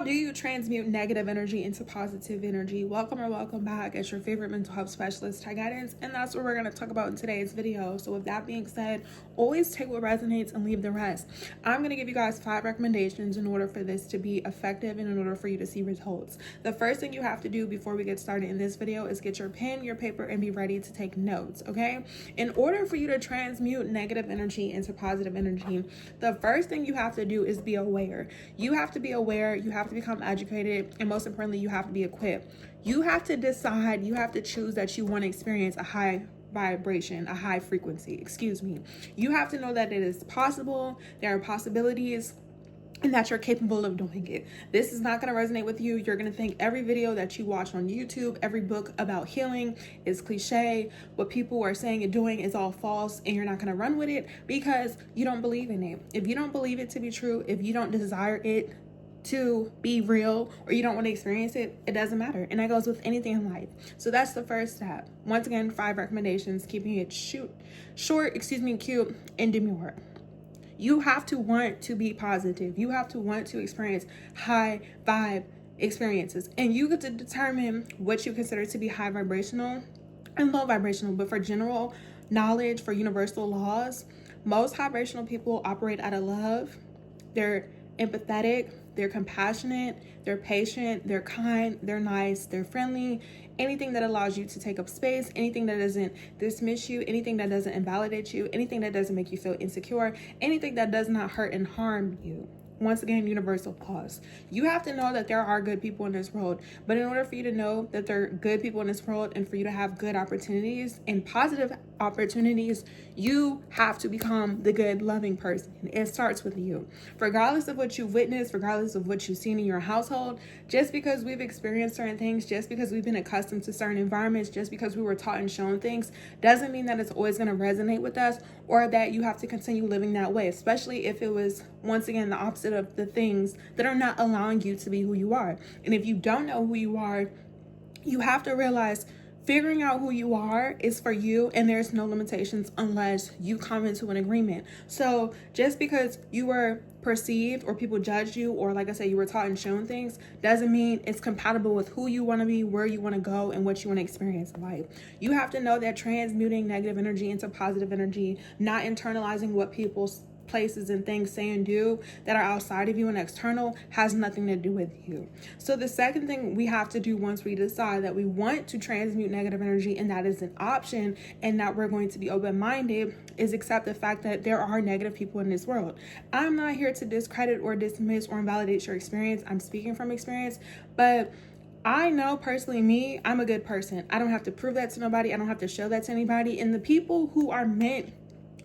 do you transmute negative energy into positive energy? Welcome or welcome back. It's your favorite mental health specialist, Ty Guidance, and that's what we're going to talk about in today's video. So with that being said, always take what resonates and leave the rest. I'm going to give you guys 5 recommendations in order for this to be effective and in order for you to see results. The first thing you have to do before we get started in this video is get your pen, your paper, and be ready to take notes, okay? In order for you to transmute negative energy into positive energy, the first thing you have to do is be aware. You have to be aware, you have to become educated, and most importantly, you have to be equipped. You have to decide, you have to choose that you want to experience a high vibration, a high frequency, You have to know that it is possible, there are possibilities, and that you're capable of doing it. This is not going to resonate with you. You're going to think every video that you watch on YouTube, every book about healing is cliche. What people are saying and doing is all false, and you're not going to run with it because you don't believe in it. If you don't believe it to be true, if you don't desire it to be real, or you don't want to experience it, it doesn't matter. And that goes with anything in life. So that's the first step. Once again, 5 recommendations, keeping it short, cute, and demure. You have to want to be positive. You have to want to experience high vibe experiences. And you get to determine what you consider to be high vibrational and low vibrational. But for general knowledge, for universal laws, most high vibrational people operate out of love. They're empathetic, they're compassionate, they're patient, they're kind, they're nice, they're friendly. Anything that allows you to take up space, anything that doesn't dismiss you, anything that doesn't invalidate you, anything that doesn't make you feel insecure, anything that does not hurt and harm you. Once again, universal laws. You have to know that there are good people in this world, but in order for you to know that there are good people in this world and for you to have good opportunities and positive opportunities, you have to become the good, loving person. It starts with you. Regardless of what you've witnessed, regardless of what you've seen in your household, just because we've experienced certain things, just because we've been accustomed to certain environments, just because we were taught and shown things, doesn't mean that it's always going to resonate with us or that you have to continue living that way, especially if it was, once again, the opposite of the things that are not allowing you to be who you are. And if you don't know who you are, you have to realize figuring out who you are is for you, and there's no limitations unless you come into an agreement. So just because you were perceived or people judged you, or like I said, you were taught and shown things, doesn't mean it's compatible with who you want to be, where you want to go, and what you want to experience in life. You have to know that transmuting negative energy into positive energy, not internalizing what people's places and things say and do that are outside of you and external, has nothing to do with you. So the second thing we have to do once we decide that we want to transmute negative energy and that is an option and that we're going to be open-minded is accept the fact that there are negative people in this world. I'm not here to discredit or dismiss or invalidate your experience. I'm speaking from experience, but I know personally me, I'm a good person. I don't have to prove that to nobody. I don't have to show that to anybody. And the people who are meant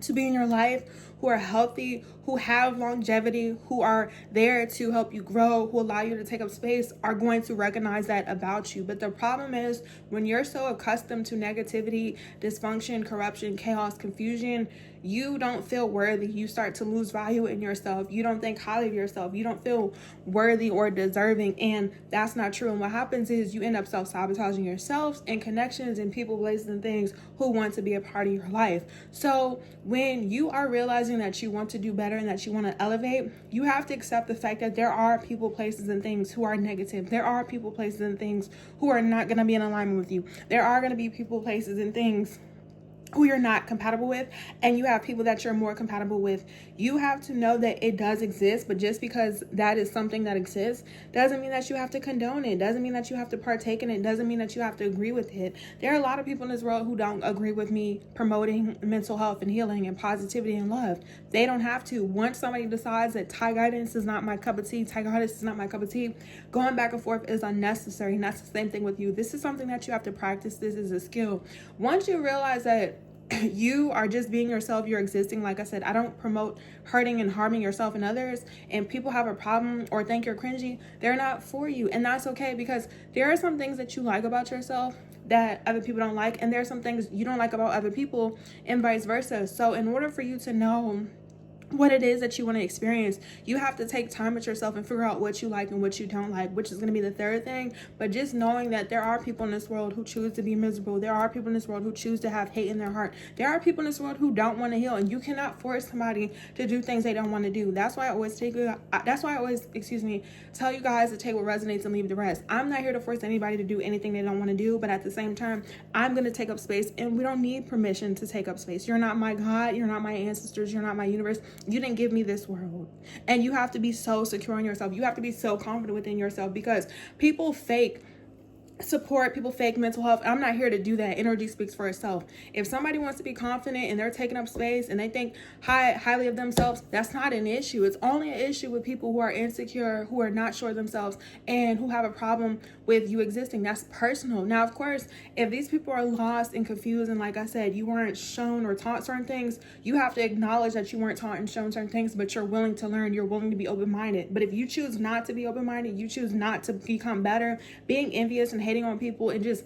to be in your life, who are healthy, who have longevity, who are there to help you grow, who allow you to take up space, are going to recognize that about you. But the problem is when you're so accustomed to negativity, dysfunction, corruption, chaos, confusion, you don't feel worthy. You start to lose value in yourself. You don't think highly of yourself. You don't feel worthy or deserving, and that's not true. And what happens is you end up self-sabotaging yourselves and connections and people, places, and things who want to be a part of your life. So when you are realizing that you want to do better and that you want to elevate, you have to accept the fact that there are people, places, and things who are negative. There are people, places, and things who are not going to be in alignment with you. There are going to be people, places, and things who you're not compatible with, and you have people that you're more compatible with. You have to know that it does exist, but just because that is something that exists doesn't mean that you have to condone it, doesn't mean that you have to partake in it, doesn't mean that you have to agree with it. There are a lot of people in this world who don't agree with me promoting mental health and healing and positivity and love. They don't have to. Once somebody decides that Ty Guidance is not my cup of tea, Ty Guidance is not my cup of tea, going back and forth is unnecessary. And that's the same thing with you. This is something that you have to practice. This is a skill. Once you realize that you are just being yourself, you're existing. Like I said, I don't promote hurting and harming yourself and others, and people have a problem or think you're cringy, they're not for you. And that's okay, because there are some things that you like about yourself that other people don't like, and there are some things you don't like about other people, and vice versa. So in order for you to know what it is that you want to experience. You have to take time with yourself and figure out what you like and what you don't like, which is going to be the third thing. But just knowing that there are people in this world who choose to be miserable. There are people in this world who choose to have hate in their heart. There are people in this world who don't want to heal, and you cannot force somebody to do things they don't want to do. That's why I always tell you guys to take what resonates and leave the rest. I'm not here to force anybody to do anything they don't want to do, but at the same time, I'm going to take up space, and we don't need permission to take up space. You're not my God. You're not my ancestors. You're not my universe. You didn't give me this world. And you have to be so secure in yourself. You have to be so confident within yourself, because people fake support, people fake mental health. I'm not here to do that. Energy speaks for itself. If somebody wants to be confident and they're taking up space and they think highly of themselves, that's not an issue. It's only an issue with people who are insecure, who are not sure of themselves, and who have a problem with you existing. That's personal. Now, of course, if these people are lost and confused, and like I said, you weren't shown or taught certain things, you have to acknowledge that you weren't taught and shown certain things, but you're willing to learn, you're willing to be open-minded. But if you choose not to be open-minded, you choose not to become better, being envious and hating on people and just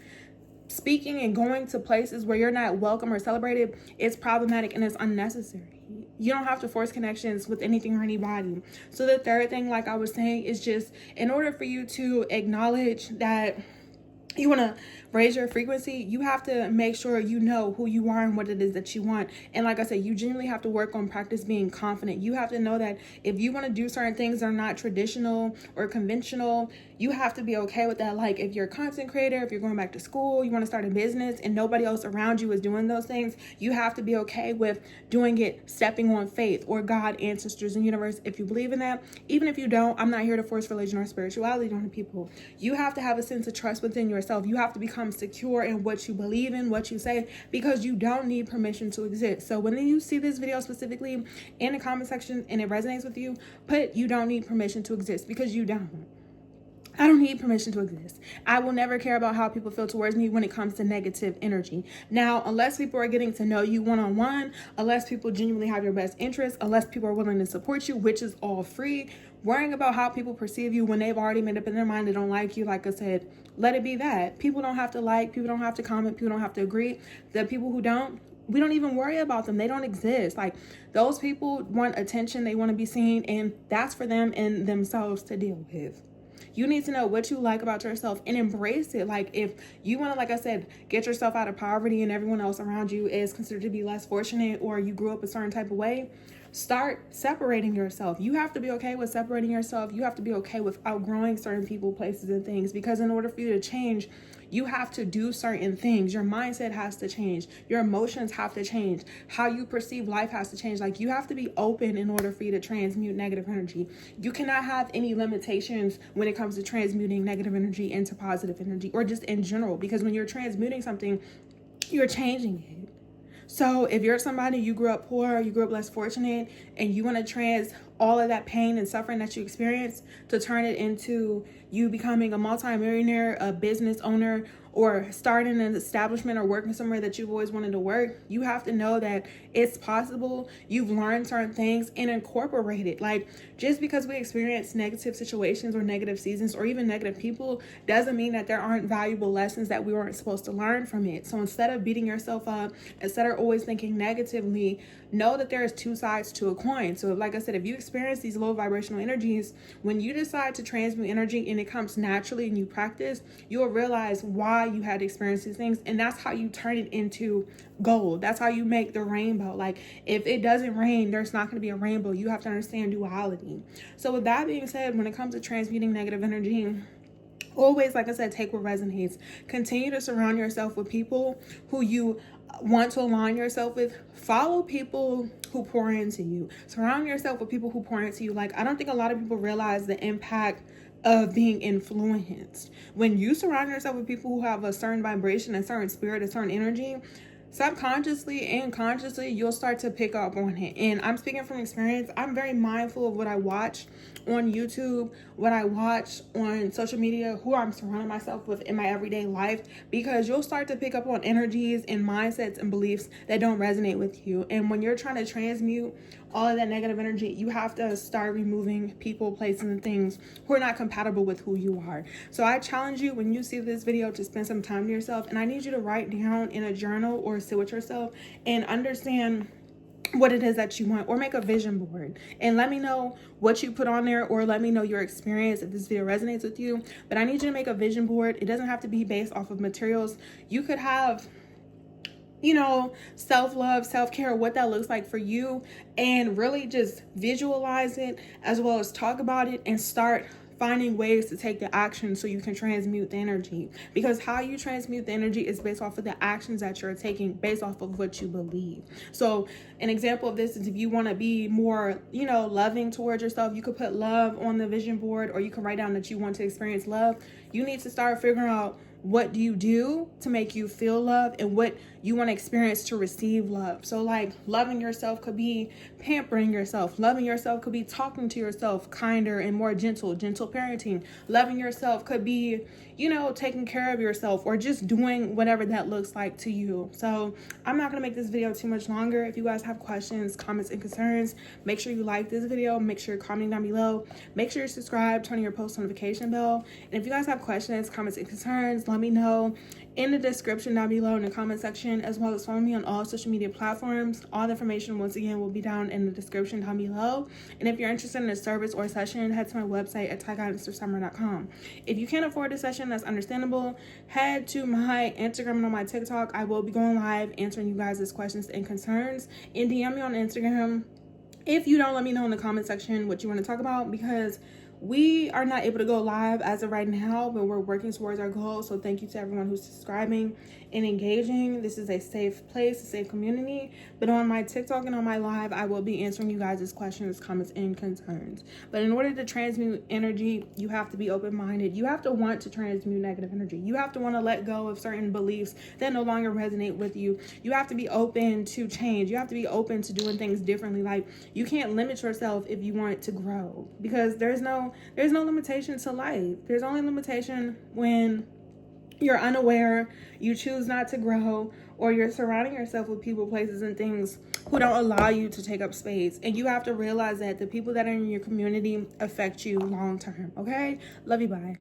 speaking and going to places where you're not welcome or celebrated, it's problematic and it's unnecessary. You don't have to force connections with anything or anybody. So the third thing, like I was saying, is just in order for you to acknowledge that you want to raise your frequency, you have to make sure you know who you are and what it is that you want. And like I said, you genuinely have to work on practice being confident. You have to know that if you want to do certain things that are not traditional or conventional, you have to be okay with that. Like if you're a content creator, if you're going back to school, you want to start a business and nobody else around you is doing those things, you have to be okay with doing it, stepping on faith or God, ancestors, and universe. If you believe in that, even if you don't, I'm not here to force religion or spirituality on people. You have to have a sense of trust within yourself. You have to become secure in what you believe in, what you say, because you don't need permission to exist. So when you see this video specifically in the comment section and it resonates with you, put "you don't need permission to exist," because you don't. I don't need permission to exist. I will never care about how people feel towards me when it comes to negative energy. Now, unless people are getting to know you one-on-one, unless people genuinely have your best interests, unless people are willing to support you, which is all free, worrying about how people perceive you when they've already made up in their mind they don't like you, like I said, let it be that. People don't have to like, people don't have to comment, people don't have to agree. The people who don't, we don't even worry about them. They don't exist. Like, those people want attention, they want to be seen, and that's for them and themselves to deal with. You need to know what you like about yourself and embrace it. Like if you want to, like I said, get yourself out of poverty and everyone else around you is considered to be less fortunate, or you grew up a certain type of way, start separating yourself. You have to be okay with separating yourself. You have to be okay with outgrowing certain people, places, and things, because in order for you to change, you have to do certain things. Your mindset has to change. Your emotions have to change. How you perceive life has to change. Like, you have to be open in order for you to transmute negative energy. You cannot have any limitations when it comes to transmuting negative energy into positive energy, or just in general, because when you're transmuting something, you're changing it. So if you're somebody, you grew up poor, you grew up less fortunate, and you want to trans all of that pain and suffering that you experience to turn it into you becoming a multimillionaire, a business owner, or starting an establishment or working somewhere that you've always wanted to work, you have to know that it's possible. You've learned certain things and incorporate it. Like, just because we experience negative situations or negative seasons or even negative people doesn't mean that there aren't valuable lessons that we weren't supposed to learn from it. So instead of beating yourself up, instead of always thinking negatively, know that there's two sides to a coin. So like I said, if you experience these low vibrational energies, when you decide to transmute energy and it comes naturally and you practice, you'll realize why you had to experience these things. And that's how you turn it into gold. That's how you make the rainbow. Like, if it doesn't rain, there's not going to be a rainbow. You have to understand duality. So with that being said, when it comes to transmuting negative energy, always, like I said, take what resonates. Continue to surround yourself with people who you want to align yourself with. Follow people who pour into you. Surround yourself with people who pour into you. Like, I don't think a lot of people realize the impact of being influenced. When you surround yourself with people who have a certain vibration, a certain spirit, a certain energy, subconsciously and consciously, you'll start to pick up on it. And I'm speaking from experience. I'm very mindful of what I watch on YouTube, what I watch on social media, who I'm surrounding myself with in my everyday life, because you'll start to pick up on energies and mindsets and beliefs that don't resonate with you. And when you're trying to transmute all of that negative energy, you have to start removing people, places, and things who are not compatible with who you are. So I challenge you, when you see this video, to spend some time to yourself, and I need you to write down in a journal or sit with yourself and understand what it is that you want, or make a vision board and let me know what you put on there, or let me know your experience if this video resonates with you. But I need you to make a vision board. It doesn't have to be based off of materials. You could have, you know, self-love, self-care, what that looks like for you, and really just visualize it, as well as talk about it and start finding ways to take the action so you can transmute the energy. Because how you transmute the energy is based off of the actions that you're taking, based off of what you believe. So an example of this is if you want to be more, you know, loving towards yourself, you could put love on the vision board, or you can write down that you want to experience love. You need to start figuring out, what do you do to make you feel love, and what you want to experience to receive love. So like loving yourself could be pampering yourself. Loving yourself could be talking to yourself kinder and more gentle parenting. Loving yourself could be, you know, taking care of yourself, or just doing whatever that looks like to you. So I'm not going to make this video too much longer. If you guys have questions, comments, and concerns, make sure you like this video. Make sure you're commenting down below. Make sure you're subscribed, turn on your post notification bell. And if you guys have questions, comments, and concerns, let me know in the description down below in the comment section, as well as follow me on all social media platforms. All the information, once again, will be down in the description down below. And if you're interested in a service or a session, head to my website at TiGuidanceThroughSummer.com. If you can't afford a session, that's understandable. Head to my Instagram and on my TikTok. I will be going live answering you guys' questions and concerns. And DM me on Instagram if you don't let me know in the comment section what you want to talk about, because we are not able to go live as of right now, but we're working towards our goal. So thank you to everyone who's subscribing and engaging. This is a safe place, a safe community. But on my TikTok and on my live, I will be answering you guys' questions, comments, and concerns. But in order to transmute energy, you have to be open-minded. You have to want to transmute negative energy. You have to want to let go of certain beliefs that no longer resonate with you. You have to be open to change. You have to be open to doing things differently. Like, you can't limit yourself if you want to grow, because there's no limitation to life. There's only limitation when you're unaware, you choose not to grow, or you're surrounding yourself with people, places, and things who don't allow you to take up space. And you have to realize that the people that are in your community affect you long term. Okay? Love you. Bye.